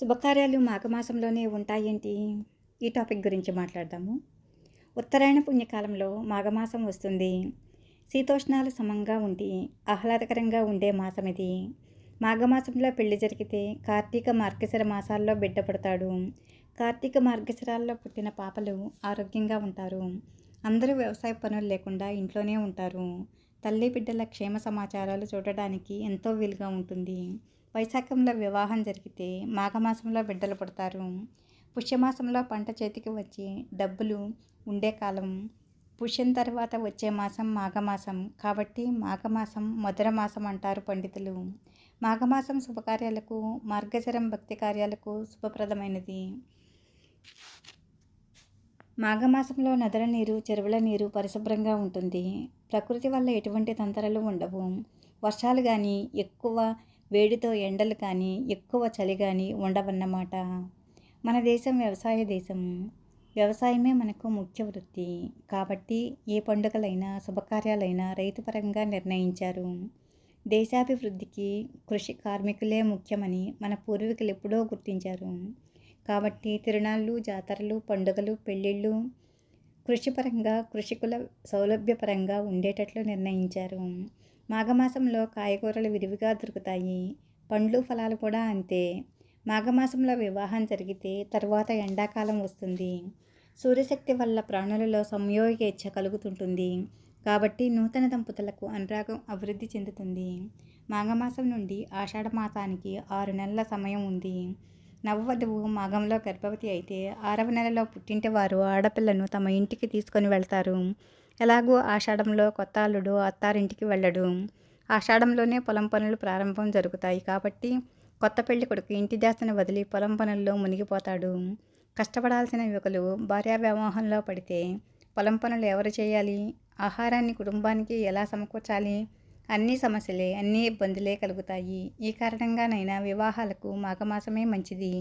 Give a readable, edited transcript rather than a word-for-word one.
శుభకార్యాలు మాఘమాసంలోనే ఉంటాయేంటి? ఈ టాపిక్ గురించి మాట్లాడదాము. ఉత్తరాయణ పుణ్యకాలంలో మాఘమాసం వస్తుంది. శీతోష్ణాలు సమంగా ఉండి ఆహ్లాదకరంగా ఉండే మాసం ఇది. మాఘమాసంలో పెళ్లి జరిగితే కార్తీక మార్గశిర మాసాల్లో బిడ్డ పుడతాడు. కార్తీక మార్గశిరాల్లో పుట్టిన పాపలు ఆరోగ్యంగా ఉంటారు. అందరూ వ్యవసాయ పనులు లేకుండా ఇంట్లోనే ఉంటారు. తల్లి బిడ్డల క్షేమ సమాచారాలు చూడడానికి ఎంతో వీలుగా ఉంటుంది. వైశాఖంలో వివాహం జరిగితే మాఘమాసంలో బిడ్డలు పుడతారు. పుష్యమాసంలో పంట చేతికి వచ్చి డబ్బులు ఉండే కాలం. పుష్యం తర్వాత వచ్చే మాసం మాఘమాసం కాబట్టి మాఘమాసం మధుర మాసం అంటారు పండితులు. మాఘమాసం శుభకార్యాలకు, మార్గశిరం భక్తి కార్యాలకు శుభప్రదమైనది. మాఘమాసంలో నదుల నీరు, చెరువుల నీరు పరిశుభ్రంగా ఉంటుంది. ప్రకృతి వల్ల ఎటువంటి తంతరలు ఉండవు. వర్షాలు కానీ, ఎక్కువ వేడితో ఎండలు కానీ, ఎక్కువ చలి కానీ ఉండవన్నమాట. మన దేశం వ్యవసాయ దేశం. వ్యవసాయమే మనకు ముఖ్య వృత్తి. కాబట్టి ఏ పండుగలైనా, శుభకార్యాలైనా రైతుపరంగా నిర్ణయించారు. దేశాభివృద్ధికి కృషి కార్మికులే ముఖ్యమని మన పూర్వీకులు ఎప్పుడో గుర్తించారు. కాబట్టి తిరునాళ్ళు, జాతరలు, పండుగలు, పెళ్ళిళ్ళు కృషిపరంగా, కృషికుల సౌలభ్యపరంగా ఉండేటట్లు నిర్ణయించారు. మాఘమాసంలో కాయగూరలు విరివిగా దొరుకుతాయి. పండ్లు, ఫలాలు కూడా అంతే. మాఘమాసంలో వివాహం జరిగితే తరువాత ఎండాకాలం వస్తుంది. సూర్యశక్తి వల్ల ప్రాణులలో సంయోగేచ్ఛ కలుగుతుంటుంది. కాబట్టి నూతన దంపతులకు అనురాగం అభివృద్ధి చెందుతుంది. మాఘమాసం నుండి ఆషాఢ మాసానికి 6 నెలల సమయం ఉంది. నవవధువు మాఘంలో గర్భవతి అయితే 6వ నెలలో పుట్టింటి వారు ఆడపిల్లను తమ ఇంటికి తీసుకొని వెళ్తారు. ఎలాగూ ఆషాఢంలో కొత్త అల్లుడు అత్తారింటికి వెళ్ళడు. ఆషాఢంలోనే పొలం పనులు ప్రారంభం జరుగుతాయి కాబట్టి కొత్త పెళ్లి కొడుకు ఇంటి దాస్తని వదిలి పొలం పనుల్లో మునిగిపోతాడు. కష్టపడాల్సిన యువకులు భార్యా వ్యామోహంలో పడితే పొలం పనులు ఎవరు చేయాలి? ఆహారాన్ని కుటుంబానికి ఎలా సమకూర్చాలి? అన్ని సమస్యలే, అన్ని ఇబ్బందులే కలుగుతాయి. ఈ కారణంగానైనా వివాహాలకు మాఘమాసమే మంచిది.